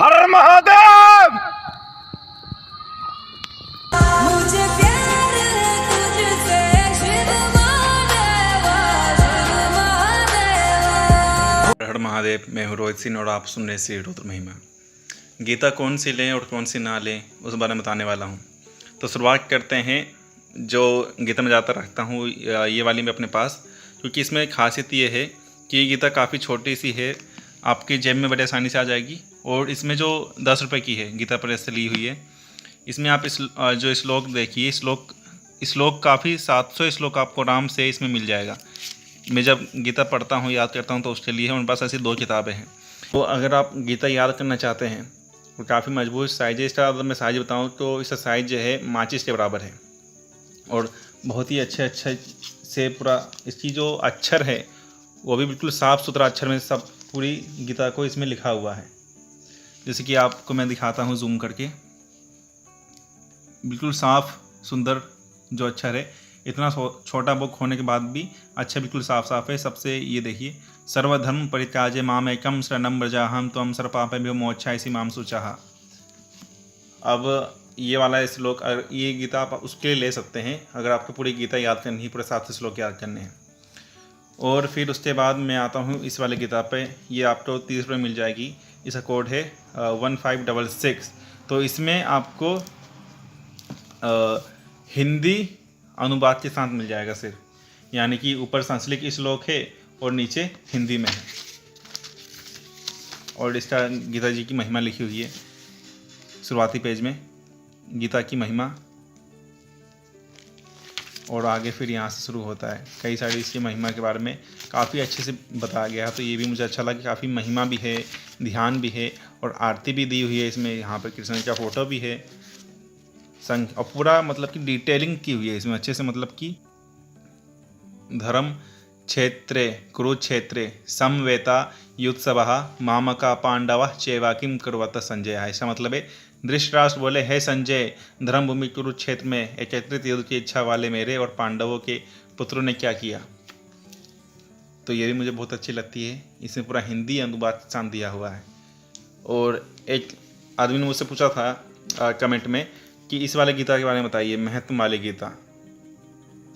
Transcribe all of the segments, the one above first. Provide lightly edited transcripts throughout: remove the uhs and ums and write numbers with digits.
हर महादेव। मुझे प्यार है तुझसे शिव महादेवा, शिव महादेवा। हर महादेव। मैं हूँ रोहित सिंह और आप सुन रहे श्री रुद्र महिमा। गीता कौन सी लें और कौन सी ना लें उस बारे में बताने वाला हूँ। तो शुरुआत करते हैं। जो गीता में ज़्यादातर रखता हूँ ये वाली मैं अपने पास, क्योंकि इसमें खासियत ये है कि ये गीता काफ़ी छोटी सी है, आपकी जेब में बड़े आसानी से आ जाएगी। और इसमें जो 10 रुपये की है गीता प्रेस से ली हुई है, इसमें आप जो श्लोक देखिए, श्लोक काफ़ी 700 श्लोक आपको आराम से इसमें मिल जाएगा। मैं जब गीता पढ़ता हूँ, याद करता हूँ, तो उसके लिए मेरे पास ऐसी 2 किताबें हैं। तो अगर आप गीता याद करना चाहते हैं तो काफ़ी मजबूत साइज है इसका। अगर मैं साइज बताऊँ तो इसका साइज जो है माचिस के बराबर है, और बहुत ही अच्छे से पूरा इसकी जो अक्षर है वो भी बिल्कुल साफ़ सुथरा अक्षर में सब पूरी गीता को इसमें लिखा हुआ है। जैसे कि आपको मैं दिखाता हूँ जूम करके, बिल्कुल साफ़ सुंदर जो अक्षर है। इतना छोटा बुक होने के बाद भी अच्छा बिल्कुल साफ है। सबसे ये देखिए, सर्वधर्म परित्याज्य मामेकं शरणं व्रजाहं त्वं सर्वपापेभ्यो मोक्षाय मां शुचः। अब ये वाला श्लोक, ये गीता आप उसके लिए ले सकते हैं अगर आपको पूरी गीता याद करनी है, पूरे 7 श्लोक याद करने हैं। और फिर उसके बाद मैं आता हूँ इस वाले गीता पे। ये आपको 30 रुपये मिल जाएगी। इसका कोड है 1566। तो इसमें आपको हिंदी अनुवाद के साथ मिल जाएगा सिर्फ, यानी कि ऊपर संस्कृत श्लोक है और नीचे हिंदी में है। और इसका गीता जी की महिमा लिखी हुई है शुरुआती पेज में, गीता की महिमा। और आगे फिर यहाँ से शुरू होता है। कई सारी इसकी महिमा के बारे में काफ़ी अच्छे से बताया गया है। तो ये भी मुझे अच्छा लगा, काफ़ी महिमा भी है, ध्यान भी है, और आरती भी दी हुई है इसमें। यहाँ पर कृष्ण का फोटो भी है और पूरा मतलब कि डिटेलिंग की हुई है इसमें अच्छे से। मतलब कि धर्म क्षेत्रे कुरुक्षेत्रे समवेता युत्सवः मामका पांडव चैवा किम कुर्वत संजय। ऐसा मतलब है, धृतराष्ट्र बोले, है संजय, धर्म भूमि कुरुक्षेत्र में एकत्रित युद्ध की इच्छा वाले मेरे और पांडवों के पुत्रों ने क्या किया। तो ये भी मुझे बहुत अच्छी लगती है। इसमें पूरा हिंदी अनुवाद साथ दिया हुआ है। और एक आदमी ने मुझसे पूछा था कमेंट में कि इस वाले गीता के बारे में बताइए, महत्व वाली गीता।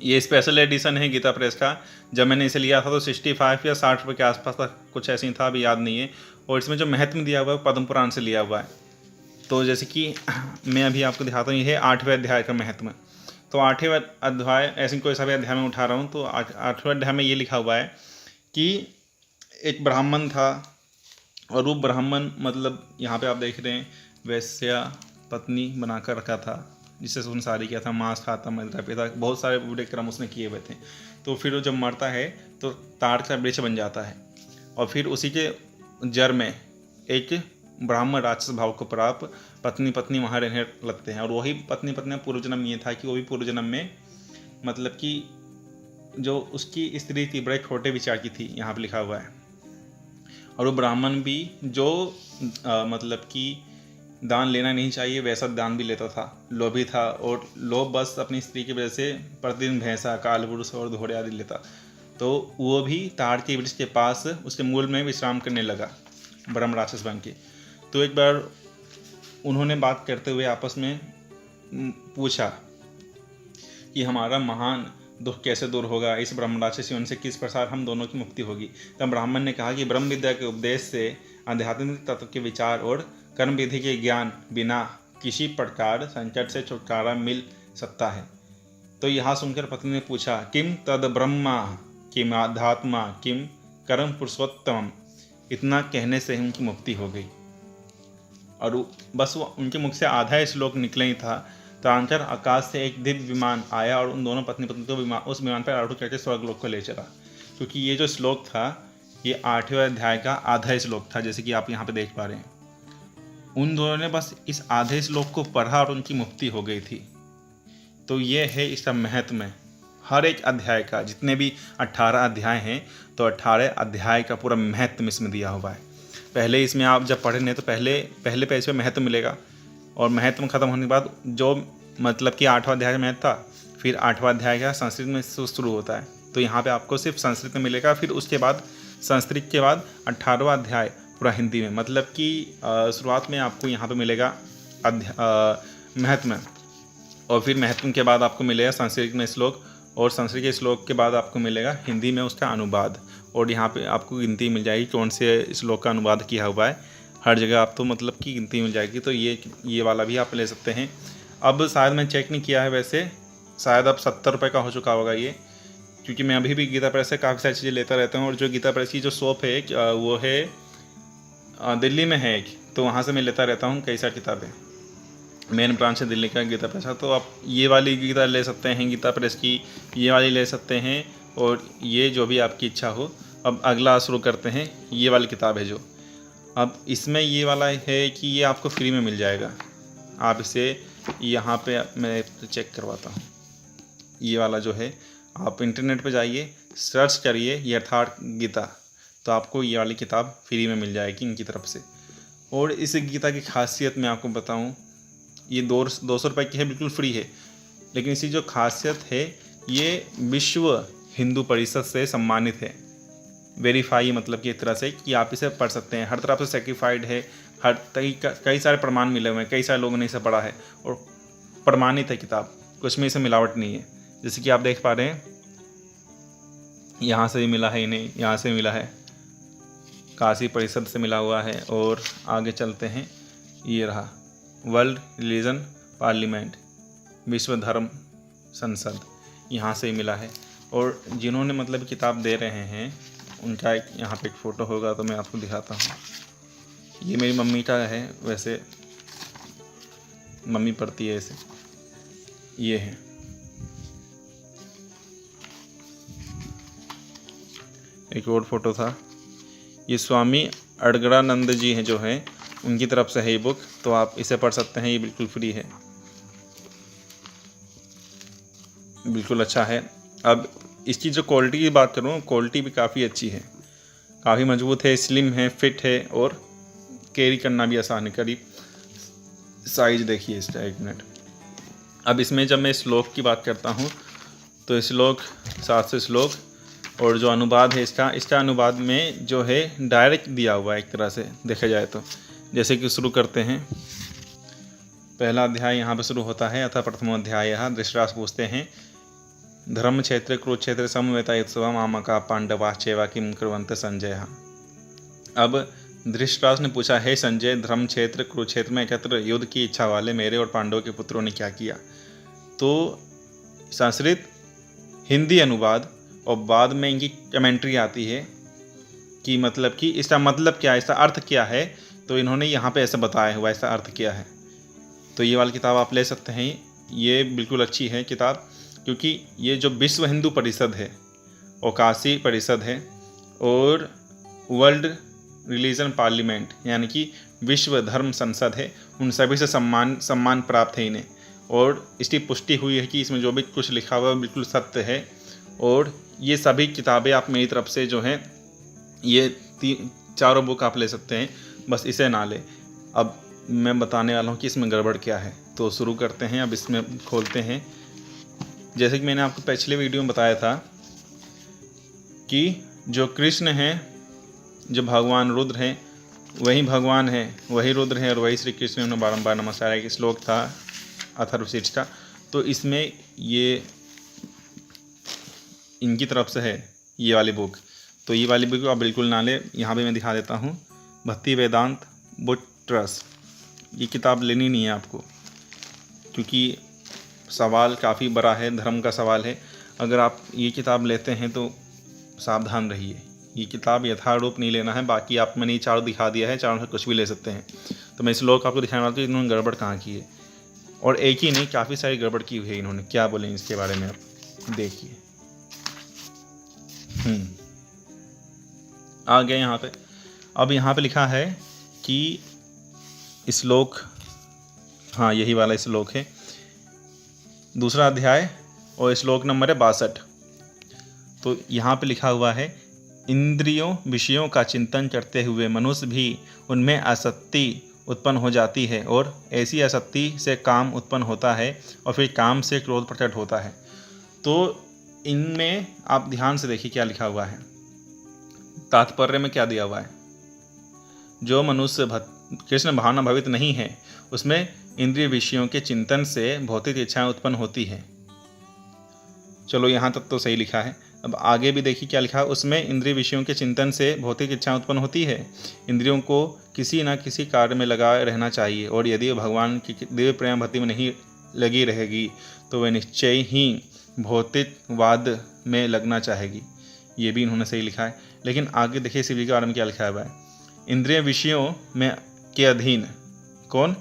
ये स्पेशल एडिशन है गीता प्रेस का। जब मैंने इसे लिया था तो 65 या 60 रुपये के आसपास था, कुछ ऐसे ही था, अभी याद नहीं है। और इसमें जो महत्व दिया हुआ है पद्म पुराण से लिया हुआ है। तो जैसे कि मैं अभी आपको दिखाता हूँ, ये है 8वें अध्याय का महत्व। तो 8वें अध्याय, ऐसे कोई सा भी अध्याय में उठा रहा हूँ, तो 8वें अध्याय में ये लिखा हुआ है कि एक ब्राह्मण था, और वो ब्राह्मण मतलब यहाँ पे आप देख रहे हैं वैश्या पत्नी बनाकर रखा था, जिससे संसारी किया था, मांस खाता, मैदा पीता, बहुत सारे बुरे कर्म उसने किए हुए थे। तो फिर वो जब मरता है तो ताड़ का वृक्ष बन जाता है, और फिर उसी के जड़ में एक ब्राह्मण राक्षस भाव को प्राप्त पत्नी वहाँ रहने लगते हैं। और वही पत्नी पूर्व जन्म ये था कि वो भी पूर्व जन्म में मतलब कि जो उसकी स्त्री थी बड़े छोटे विचार की थी, यहाँ पर लिखा हुआ है। और वो ब्राह्मण भी जो मतलब कि दान लेना नहीं चाहिए वैसा दान भी लेता था, लोभी था, और लोभ बस अपनी स्त्री की वजह से प्रतिदिन भैंसा, काल पुरुष और घोड़े आदि लेता। तो वो भी ताड़ के वृक्ष के पास उसके मूल में विश्राम करने लगा ब्रह्म राक्षस बन के। तो एक बार उन्होंने बात करते हुए आपस में पूछा कि हमारा महान दुख कैसे दूर होगा, इस ब्रह्म राक्षस से किस प्रकार हम दोनों की मुक्ति होगी। तब ब्राह्मण ने कहा कि ब्रह्म विद्या के उपदेश से आध्यात्मिक तत्व के विचार और कर्म विधि के ज्ञान बिना किसी प्रकार संकट से छुटकारा मिल सकता है। तो यहाँ सुनकर पत्नी ने पूछा, किम तद ब्रह्मा किम आध्यात्मा किम कर्म पुरुषोत्तम। इतना कहने से ही उनकी मुक्ति हो गई। और बस वो उनके मुख से आधा श्लोक निकले ही था, तदनंतर आकाश से एक दिव्य विमान आया और उन दोनों पत्नी को उस विमान पर आरूढ़ करके स्वर्गलोक को ले चला। क्योंकि ये जो श्लोक था ये 8वें अध्याय का आधा श्लोक था, जैसे कि आप यहाँ पे देख पा रहे हैं। उन दोनों ने बस इस आधे श्लोक को पढ़ा और उनकी मुक्ति हो गई थी। तो ये है इसका महत्व। हर एक अध्याय का, जितने भी 18 अध्याय हैं, तो 18 अध्याय का पूरा महत्व इसमें दिया हुआ है। पहले इसमें आप जब पढ़ेंगे तो पहले पेज पे महत्व मिलेगा, और महत्व खत्म होने के बाद जो मतलब कि 8वां अध्याय का महत्व था, फिर 8वां अध्याय का संस्कृत में शुरू होता है। तो यहाँ पे आपको सिर्फ संस्कृत में मिलेगा। फिर उसके बाद संस्कृत के बाद 18वां अध्याय पूरा हिंदी में। मतलब कि शुरुआत में आपको यहाँ पे मिलेगा महत्म, और फिर महत्म के बाद आपको मिलेगा संस्कृत में श्लोक, और संस्कृत के श्लोक के बाद आपको मिलेगा हिंदी में उसका अनुवाद। और यहाँ पे आपको गिनती मिल जाएगी कौन से श्लोक का अनुवाद किया हुआ है, हर जगह आप तो मतलब कि गिनती मिल जाएगी। तो ये वाला भी आप ले सकते हैं। अब शायद मैं चेक नहीं किया है, वैसे शायद अब 70 रुपये का हो चुका होगा ये, क्योंकि मैं अभी भी गीता प्रेस से काफ़ी सारी चीज़ें लेता रहता हूँ। और जो गीता प्रेस की जो शॉप है वो है दिल्ली में है एक, तो वहाँ से मैं लेता रहता हूँ कई सारी किताबें। मेन ब्रांच है दिल्ली का गीता प्रेस का। तो आप ये वाली गीता ले सकते हैं गीता प्रेस की, ये वाली ले सकते हैं, और ये जो भी आपकी इच्छा हो। अब अगला शुरू करते हैं। ये वाली किताब है जो, अब इसमें ये वाला है कि ये आपको फ्री में मिल जाएगा। आप इसे यहाँ पे मैं चेक करवाता हूँ। ये वाला जो है, आप इंटरनेट पे जाइए, सर्च करिए यथार्थ गीता, तो आपको ये वाली किताब फ्री में मिल जाएगी इनकी तरफ से। और इस गीता की खासियत मैं आपको बताऊँ, ये 200 रुपये की है, बिल्कुल फ्री है। लेकिन इसकी जो खासियत है, ये विश्व हिंदू परिषद से सम्मानित है, वेरीफाई, मतलब कि एक तरह से कि आप इसे पढ़ सकते हैं। हर तरफ से सर्टिफाइड है, हर कई सारे प्रमाण मिले हुए हैं, कई सारे लोगों ने इसे पढ़ा है और प्रमाणित है किताब, कुछ में इसे मिलावट नहीं है। जैसे कि आप देख पा रहे हैं, यहाँ से भी मिला है इन्हें, यहाँ से मिला है, काशी परिषद से मिला हुआ है। और आगे चलते हैं, ये रहा वर्ल्ड रिलीजन पार्लियामेंट, विश्व धर्म संसद, यहाँ से मिला है। और जिन्होंने मतलब किताब दे रहे हैं उनका एक यहाँ पे एक फ़ोटो होगा, तो मैं आपको दिखाता हूँ। ये मेरी मम्मी का है, वैसे मम्मी पढ़ती है इसे। ये है, एक और फोटो था, ये स्वामी अड़गड़ानंद जी हैं जो हैं, उनकी तरफ से है ये बुक, तो आप इसे पढ़ सकते हैं। ये बिल्कुल फ्री है, बिल्कुल अच्छा है। अब इसकी जो क्वालिटी की बात करूँ, क्वालिटी भी काफ़ी अच्छी है, काफ़ी मजबूत है, स्लिम है, फिट है, और कैरी करना भी आसान है। करीब साइज देखिए इसका, 1 मिनट। अब इसमें जब मैं श्लोक की बात करता हूँ, तो श्लोक 700 श्लोक, और जो अनुवाद है इसका अनुवाद में जो है डायरेक्ट दिया हुआ है एक तरह से देखा जाए तो। जैसे कि शुरू करते हैं, पहला अध्याय यहाँ पे शुरू होता है। अतः प्रथमो अध्याय, धृतराष्ट्र पूछते हैं, धर्म क्षेत्र कुरुक्षेत्र समवेतायुत्सव मामका पांडवाश्चैव किम कुर्वन्त संजय। अब धृतराष्ट्र ने पूछा, है संजय, धर्म क्षेत्र कुरुक्षेत्र में एकत्र युद्ध की इच्छा वाले मेरे और पांडवों के पुत्रों ने क्या किया। तो संस्कृत हिंदी अनुवाद, और बाद में इनकी कमेंट्री आती है कि मतलब कि इसका मतलब क्या है, इसका अर्थ क्या है। तो इन्होंने यहाँ पे ऐसा बताया हुआ, इसका अर्थ क्या है। तो ये वाली किताब आप ले सकते हैं, ये बिल्कुल अच्छी है किताब, क्योंकि ये जो विश्व हिंदू परिषद है और काशी परिषद है और वर्ल्ड रिलीजन पार्लियामेंट यानी कि विश्व धर्म संसद है, उन सभी से सम्मान प्राप्त है इन्हें। और इसकी पुष्टि हुई है कि इसमें जो भी कुछ लिखा हुआ है बिल्कुल सत्य है। और ये सभी किताबें आप मेरी तरफ से जो हैं, ये 4 बुक आप ले सकते हैं, बस इसे ना ले। अब मैं बताने वाला हूँ कि इसमें गड़बड़ क्या है, तो शुरू करते हैं। अब इसमें खोलते हैं। जैसे कि मैंने आपको पिछले वीडियो में बताया था कि जो कृष्ण हैं, जो भगवान रुद्र हैं, वही भगवान है, वही रुद्र है, और वही श्री कृष्ण ने बारंबार नमस्कार एक श्लोक था अथर्वशीर्ष का। तो इसमें ये इनकी तरफ से है ये वाली बुक। तो ये वाली बुक आप बिल्कुल ना ले। यहाँ पे मैं दिखा देता हूँ, भक्ति वेदांत बुक ट्रस्ट। ये किताब लेनी नहीं है आपको, क्योंकि सवाल काफ़ी बड़ा है, धर्म का सवाल है। अगर आप ये किताब लेते हैं तो सावधान रहिए, ये किताब यथारूप नहीं लेना है। बाकी आप मैंने ये 4 दिखा दिया है, 4 से कुछ भी ले सकते हैं। तो मैं इस श्लोक आपको दिखाने वाला हूँ कि इन्होंने गड़बड़ कहाँ की है, और एक ही नहीं, काफ़ी सारी गड़बड़ की हुई है इन्होंने। क्या बोलें इसके बारे में आप देखिए। आ गए यहाँ पे। अब यहाँ पे लिखा है कि श्लोक, हाँ यही वाला श्लोक है, दूसरा अध्याय, और श्लोक नंबर है 62। तो यहाँ पे लिखा हुआ है, इंद्रियों विषयों का चिंतन करते हुए मनुष्य भी उनमें आसक्ति उत्पन्न हो जाती है, और ऐसी आसक्ति से काम उत्पन्न होता है, और फिर काम से क्रोध प्रकट होता है। तो इनमें आप ध्यान से देखिए क्या लिखा हुआ है, तात्पर्य में क्या दिया हुआ है। जो मनुष्य कृष्ण भावना भवित नहीं है उसमें इंद्रिय विषयों के चिंतन से भौतिक इच्छाएं उत्पन्न होती है। चलो यहाँ तक तो सही लिखा है। अब आगे भी देखिए क्या लिखा है, उसमें इंद्रिय विषयों के चिंतन से भौतिक इच्छाएं उत्पन्न होती है। इंद्रियों को किसी न किसी कार्य में लगा रहना चाहिए और यदि भगवान की दिव्य प्रेम भक्ति में नहीं लगी रहेगी तो वह निश्चय ही भौतिकवाद में लगना चाहेगी। ये भी इन्होंने सही लिखा है। लेकिन आगे देखिए शिव जी के बारे में क्या लिखा है भाई, इंद्रिय विषयों में के अधीन कौन,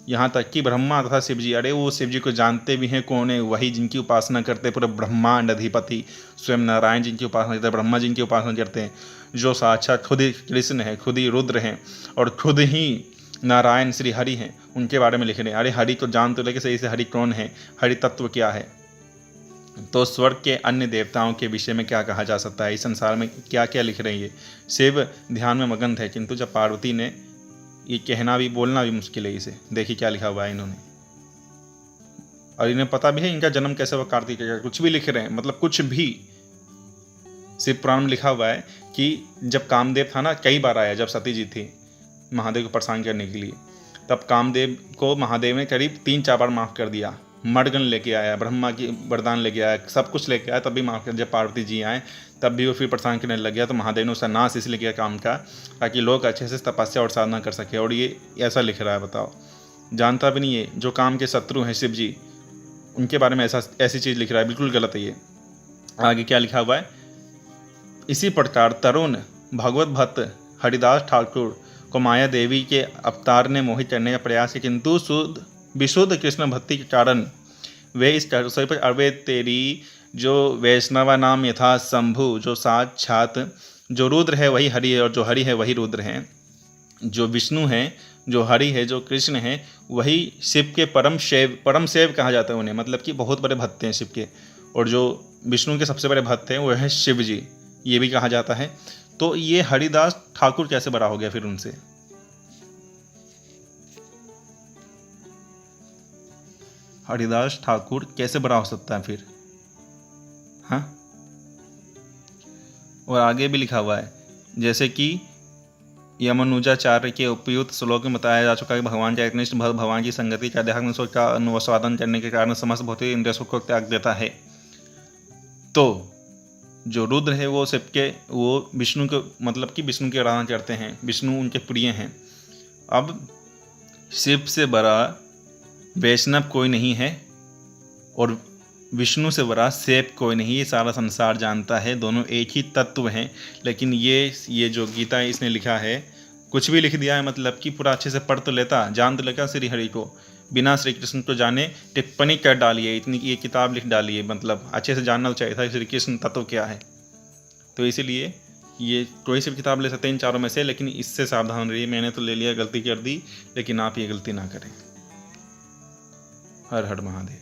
यहाँ तक कि ब्रह्मा तथा शिव जी। अरे वो शिव जी को जानते भी हैं कौन है, वही जिनकी उपासना करते पूरे ब्रह्मांड अधिपति स्वयं नारायण जिनकी उपासना करते हैं, ब्रह्मा जिनकी उपासना करते हैं, जो साक्षात खुद ही कृष्ण है, खुद ही रुद्र हैं और खुद ही नारायण श्री हरि हैं, उनके बारे में लिख रहे हैं। अरे हरि को जान तो लेके सही से हरि कौन है, हरि तत्व क्या है। तो स्वर्ग के अन्य देवताओं के विषय में क्या कहा जा सकता है, इस संसार में क्या क्या लिख रहे हैं। ये शिव ध्यान में मगन थे, किंतु जब पार्वती ने ये कहना भी बोलना भी मुश्किल है इसे। देखिए क्या लिखा हुआ है इन्होंने, और इन्हें पता भी है इनका जन्म कैसे हुआ, कार्तिक का, कुछ भी लिख रहे हैं, मतलब कुछ भी। शिव पुराण में लिखा हुआ है कि जब कामदेव था ना, कई बार आया जब सती जी थी महादेव को परेशान करने के लिए, तब कामदेव को महादेव ने करीब 3-4 बार माफ़ कर दिया। मर्दगन लेके आया, ब्रह्मा की वरदान लेके आया, सब कुछ लेके आया, तब भी माफ़ कर। जब पार्वती जी आए तब भी वो फिर परेशान करने लग गया, तो महादेव ने उसका नाश इसलिए किया काम का, ताकि लोग अच्छे से तपस्या और साधना कर सके। और ये ऐसा लिख रहा है, बताओ, जानता भी नहीं है। जो काम के शत्रु हैं शिव जी, उनके बारे में ऐसी चीज़ लिख रहा है, बिल्कुल गलत है ये। आगे क्या लिखा हुआ है, इसी प्रकार तरुण भगवत भक्त हरिदास ठाकुर को माया देवी के अवतार ने मोहित करने का प्रयास किया, किंतु विशुद्ध कृष्ण भक्ति के कारण वे इस चतुर्सई पर अवे तेरी जो वैष्णवा नाम यथा शंभु, जो साक्षात जो रुद्र है वही हरि है और जो हरि है वही रुद्र हैं, जो विष्णु है, जो हरि है, जो कृष्ण है वही शिव के परम सेव कहा जाता है उन्हें, मतलब कि बहुत बड़े भक्त हैं शिव के। और जो विष्णु के सबसे बड़े भक्त हैं वो है शिव जी, ये भी कहा जाता है। तो ये हरिदास ठाकुर कैसे बड़ा हो गया फिर उनसे, हरिदास ठाकुर कैसे बड़ा हो सकता है फिर, हाँ। और आगे भी लिखा हुआ है, जैसे कि यमनुजाचार्य के उपयुक्त श्लोक में बताया जा चुका है कि भगवान का एकनिष्ठ भक्त भगवान की संगति का आध्यात्मिक सुख का अनुस्वादन करने के कारण समस्त भौतिक इंद्रिय सुख को त्याग देता है। तो जो रुद्र है वो शिव के, वो विष्णु के, मतलब कि विष्णु की आराधना करते हैं, विष्णु उनके प्रिय हैं। अब शिव से बड़ा वैष्णव कोई नहीं है और विष्णु से बड़ा शिव कोई नहीं, ये सारा संसार जानता है, दोनों एक ही तत्व हैं। लेकिन ये जो गीता है इसने लिखा है, कुछ भी लिख दिया है, मतलब कि पूरा अच्छे से पढ़ तो लेता, जान तो लेता श्री हरि को, बिना श्री कृष्ण को जाने टिप्पणी कर डाली है, इतनी ये किताब लिख डाली है, मतलब अच्छे से जानना चाहिए था श्री कृष्ण तत्व क्या है। तो इसीलिए ये कोई सी भी किताब ले सकते हैं इन चारों में से, लेकिन इससे सावधान रहिए। मैंने तो ले लिया, गलती कर दी, लेकिन आप ये गलती ना करें। हर हर महादेव।